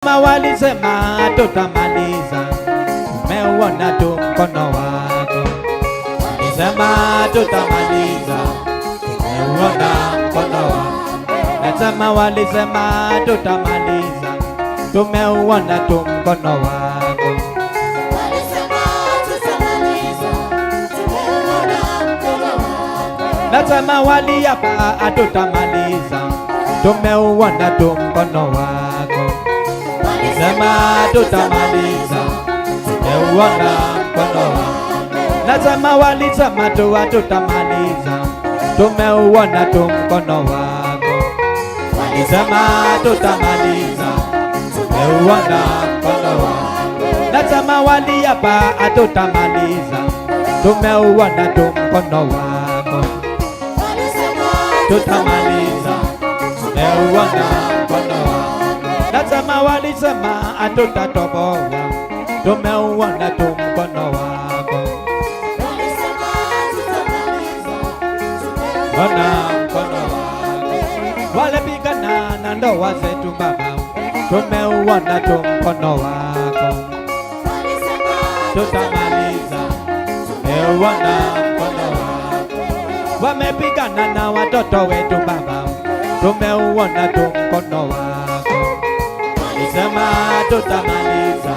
Walisema tutamaliza, umeuona tu mkono wako. Walisema tutamaliza, umeuona mkono wako. Nasema walisema tutamaliza, tumeuona tu mkono wako. Walisema tutamaliza, tumeuona mkono wako. Nasema waliapa tutamaliza, tumeuona tu mkono wako. Nasema tutamaliza, tumeuona mkono wako. Nasema walisema tutamaliza, tumeuona tu mkono wako. Walisema tutamaliza, tumeuona mkono wako. Nasema waliapa tutamaliza, tumeuona tu mkono wako. Walisema Tutamaliza, tumeuona mkono wako. Nasema walisema hatutatoboa, tumeuona tu mkono wako. Walisema tutamaliza, Ona mkono wako. Walipigana na ndoa zetu Baba, tumeuona tu mkono wako. Walisema Tutamaliza, tumeuona mkono wako. Wamepigana na watoto wetu Baba, tumeuona tu mkono wako. Walisema tutamaliza,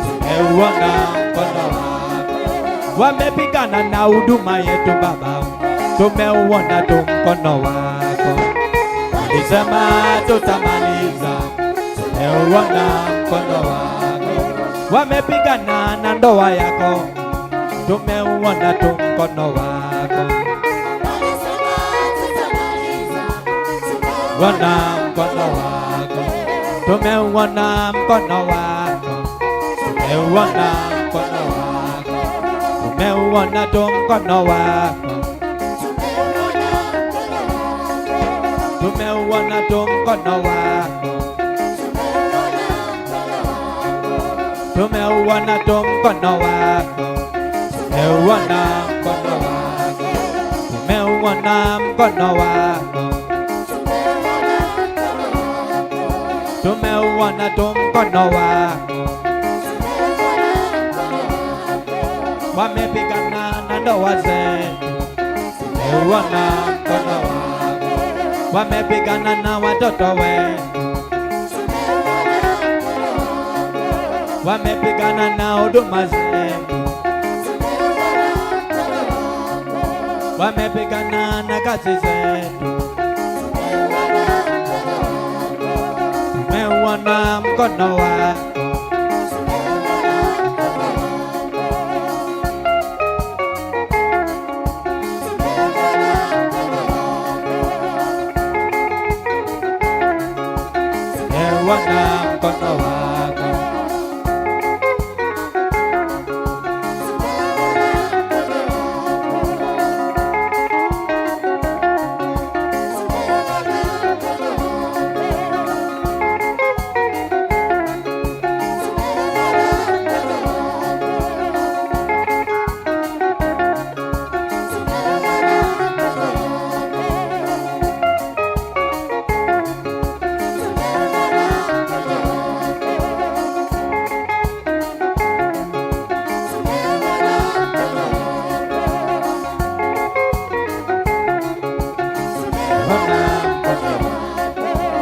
tumeuona mkono wako. Wamepigana na huduma yetu Baba, tumeuona tu mkono wako. Walisema tutamaliza, tumeuona mkono wako. Wamepigana na ndoa yako, tumeuona tu mkono wako. Walisema tutamaliza, Wana mkono wako, tumeuona mkono wako, tumeuona mkono wako, tumeuona tu mkono wako, tumeuona tu mkono wako, tumeuona tu mkono wako, tumeuona mkono wako, tumeuona mkono wako, tumeuona tu mkono wako. Wamepigana na ndoa zetu, tumeuona mkono wako. Wamepigana na watoto wetu, wamepigana na huduma zetu, wamepigana na kazi zetu, tumeuona mkono wako. Tumeuona mkono wako.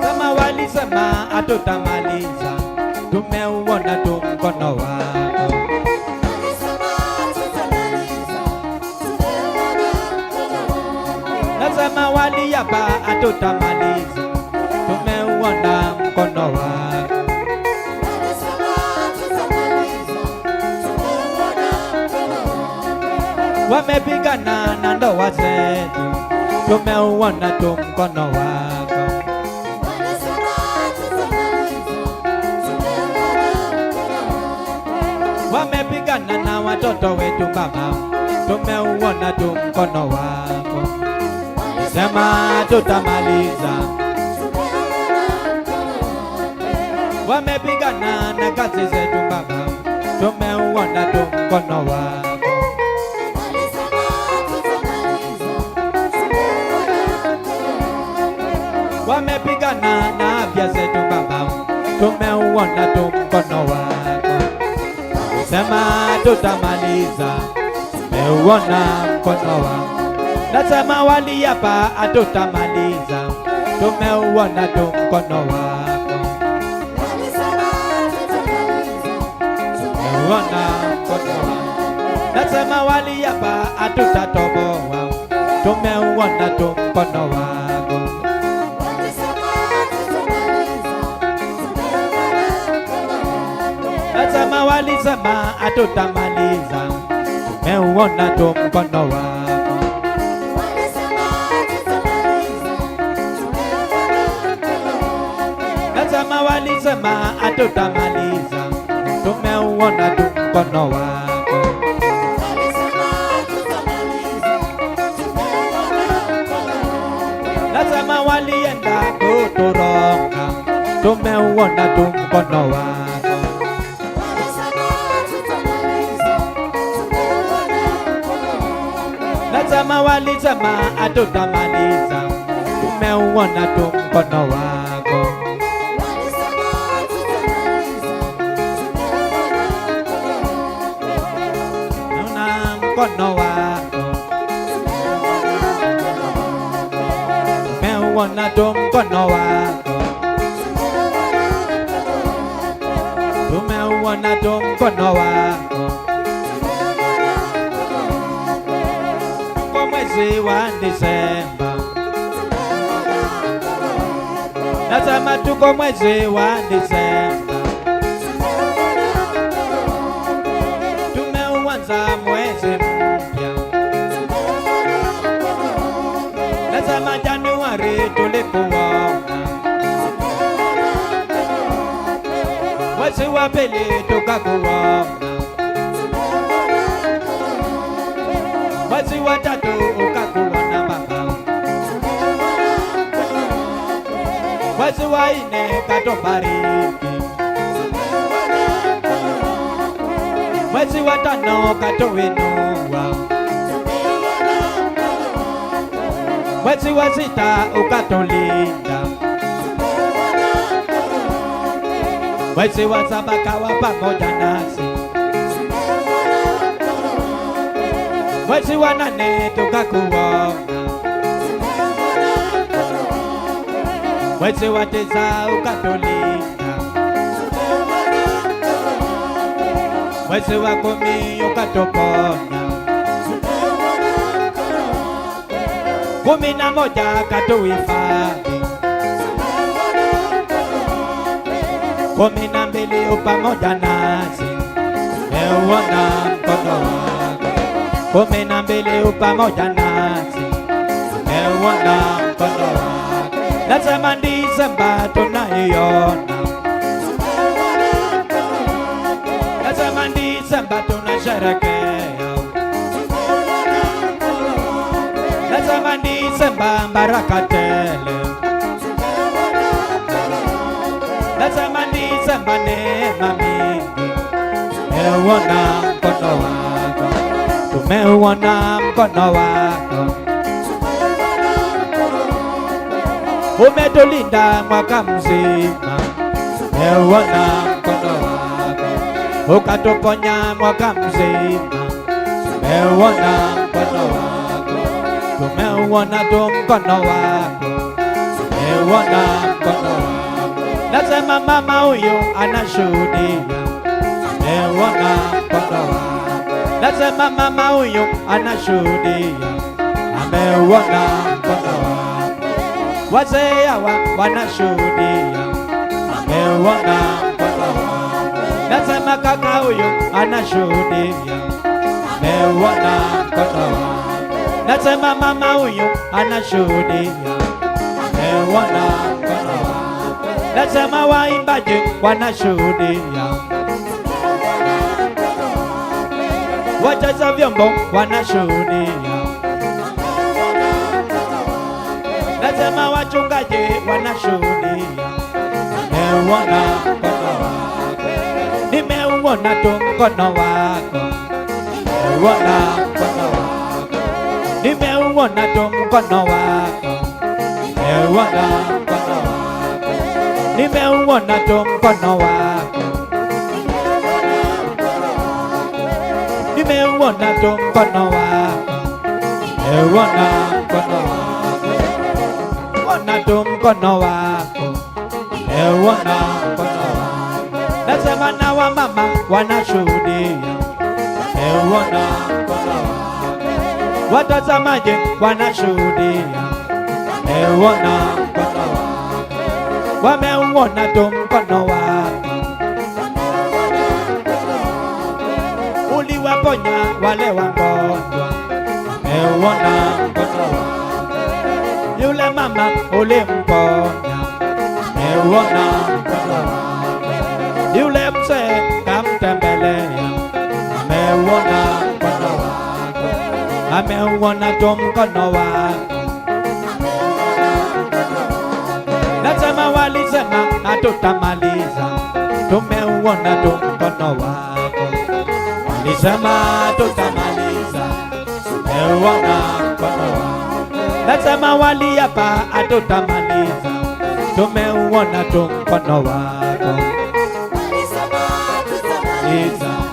Kama walisema hatutamaliza, tumeuona tu mkono wako. Nasema waliapa hatutamaliza, tumeuona mkono wako. Wamepigana na ndoa zetu, tumeuona tu mkono wako. Wamepigana na watoto wetu Baba, tumeuona tu mkono wako. Sema tutamaliza. Wamepigana na kazi zetu Baba, tumeuona tu mkono wako. Wamepigana na afya zetu Baba, tumeuona tumeuona tu mkono wako. Sema tutamaliza, tumeuona mkono wako. Nasema waliapa hatutamaliza, tumeuona tu mkono wako. Tumeuona mkono wako. Nasema waliapa hatutatoboa, tumeuona tu mkono wako. Nasema walisema hatutamaliza, tumeuona tu mkono wako. Nasema walisema hatutamaliza, tumeuona tu mkono wako. Nasema walienda kuturonga, tumeuona tu mkono wako. Nasema walisema hatutamaliza, tumeuona tu mkono wako. Naona mkono wako, tumeuona tu mkono wako. Tumeuona tu mkono wako. Kwa mwezi wa Disemba, nasema tuko mwezi wa Disemba, tumeuanza mwezi mpya. Nasema Januari tulikuona, mwezi wa pili tukakuona, mwezi wa tatu ukakuona Baba, mwezi wa nne katubariki, mwezi wa tano katuinua, mwezi wa sita ukatulinda, mwezi wa saba kawa pamoja nasi, mwezi wa nane tukakuona, mwezi wa tisa ukatulinda, mwezi wa kumi ukatuponya, 11 katuhifadhi, 12 upamoja nasi, tumeuona mkono wako. 12 upamoja nasi, tumeuona mkono wako. Nasema Disemba tunaiona, nasema Disemba tunasherehekea, nasema Disemba baraka tele, nasema Disemba neema mingi. Tumeuona mkono wako, tumeuona mkono wako. Umetulinda mwaka mzima, tumeuona mkono wako. Ukatuponya mwaka mzima, tumeuona mkono wako. Tumeuona tu mkono wako, tumeuona mkono wako. Nasema mama huyu anashuhudia, tumeuona mkono wako. Nasema mama huyu anashuhudia, ameuona mkono wako. Wazee hawa wanashuhudia, ameuona mkono wako. Nasema kaka huyu anashuhudia, ameuona mkono wako. Nasema mama huyu anashuhudia, ameuona mkono wako. Nasema waimbaji wanashuhudia, wacheza vyombo wanashuhudia, nasema wachungaji wanashuhudia, nimeuona mkono wako. Nimeuona tu mkono wako, nimeuona mkono wako. Nimeuona tu mkono wako, nimeuona mkono wako. Nimeuona tu mkono wako. Nimeuona tu mkono wako, nimeuona mkono wako, ona tu mkono wako, nimeuona mkono wako. Nasema na wamama wanashuhudia, nimeuona mkono wako. Watazamaji wanashuhudia, nimeuona mkono wako. Wameuona tu mkono wako, uliwaponya wale wagonjwa, nimeuona mkono wako. Yule mama ulimponya, nimeuona mkono wako. Yule mzee kamtembelea, nimeuona mkono wako. Ameuona tu mkono wako. Nasema walisema hatutamaliza, tumeuona tu mkono wako. Walisema hatutamaliza, tumeuona mkono wako. Nasema waliapa hatutamaliza, tumeuona tu mkono wako.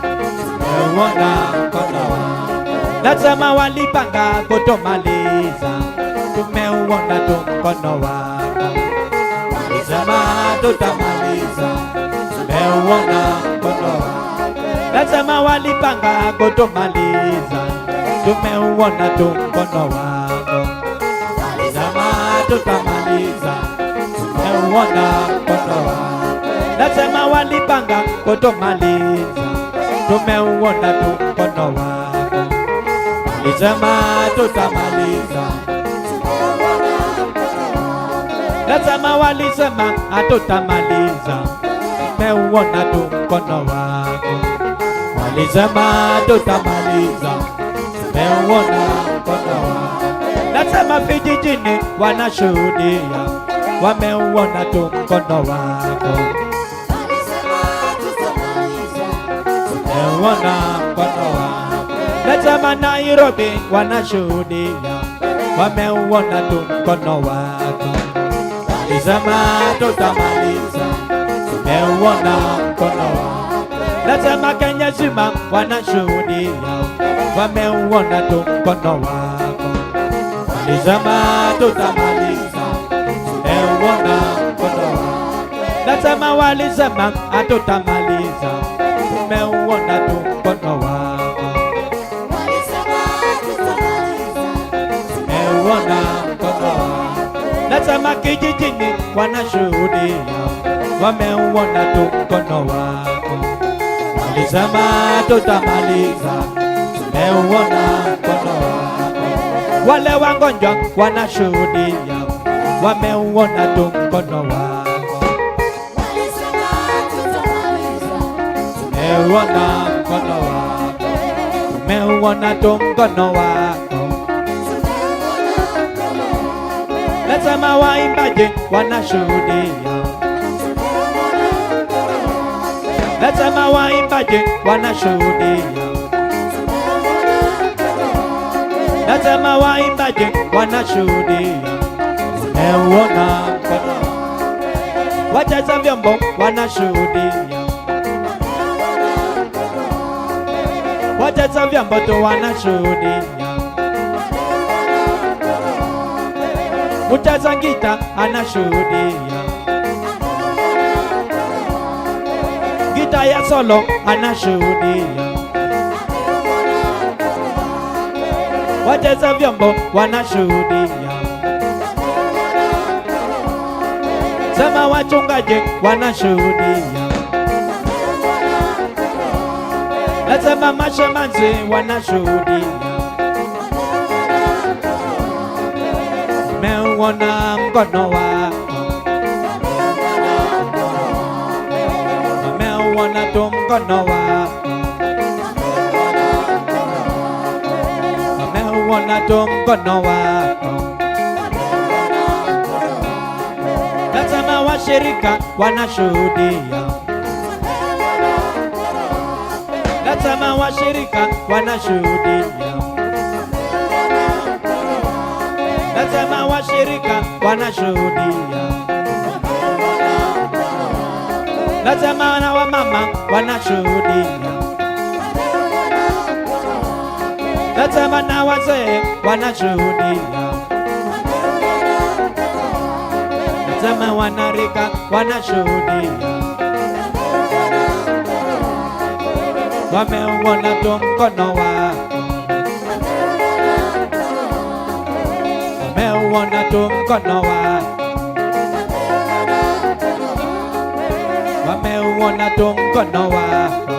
Tumeuona mkono wako. Nasema walipanga kutomaliza, tumeuona tu mkono wako. Walisema tutamaliza, tumeuona mkono wako. Nasema walipanga kutomaliza, tumeuona tu mkono wako. Walisema tutamaliza, tumeuona mkono wako. Nasema walipanga kutomaliza, tumeuona tu mkono wako. Walisema tutamaliza, nasema walisema hatutamaliza, tumeuona tu mkono wako. Walisema tutamaliza, tumeuona mkono wako. Nasema vijijini wanashuhudia, wameuona tu mkono wako. Tumeuona mkono wako. Nasema Nairobi wanashuhudia, wameuona tu mkono wako. Walisema tutamaliza, tumeuona mkono wako. Nasema Kenya zima wanashuhudia, wameuona tu mkono wako. Walisema tutamaliza, tumeuona mkono wako. Nasema walisema hatutamaliza, tumeuona tu mkono wako. Tumeuona mkono wako. Nasema kijijini wanashuhudia, wameuona tu mkono wako. Walisema tutamaliza, tumeuona mkono wako. Wale wagonjwa wanashuhudia, wameuona tu mkono wako. Tumeuona mkono wako. Tumeuona tu mkono wako. Nasema waimbaji wanashuhudia, nasema waimbaji wanashuhudia, nasema waimbaji wanashuhudia, tumeuona mkono wako. Wacheza vyombo wanashuhudia, wacheza vyombo tu wanashuhudia. Mcheza gita anashuhudia, gita ya solo anashuhudia. Wacheza vyombo wanashuhudia, sema wachungaji wanashuhudia, nasema mashemanzi wanashuhudia. Tumeuona mkono wako, tumeuona tu mkono wako, tumeuona tu mkono wako. Nasema washirika wanashuhudia, nasema washirika wanashuhudia, nasema washirika wanashuhudia, nasema na wamama wanashuhudia. Nasema na wazee wanashuhudia, nasema wanarika wanashuhudia, wameuona tu mkono wako, wameuona tu mkono wako, wameuona tu mkono wako.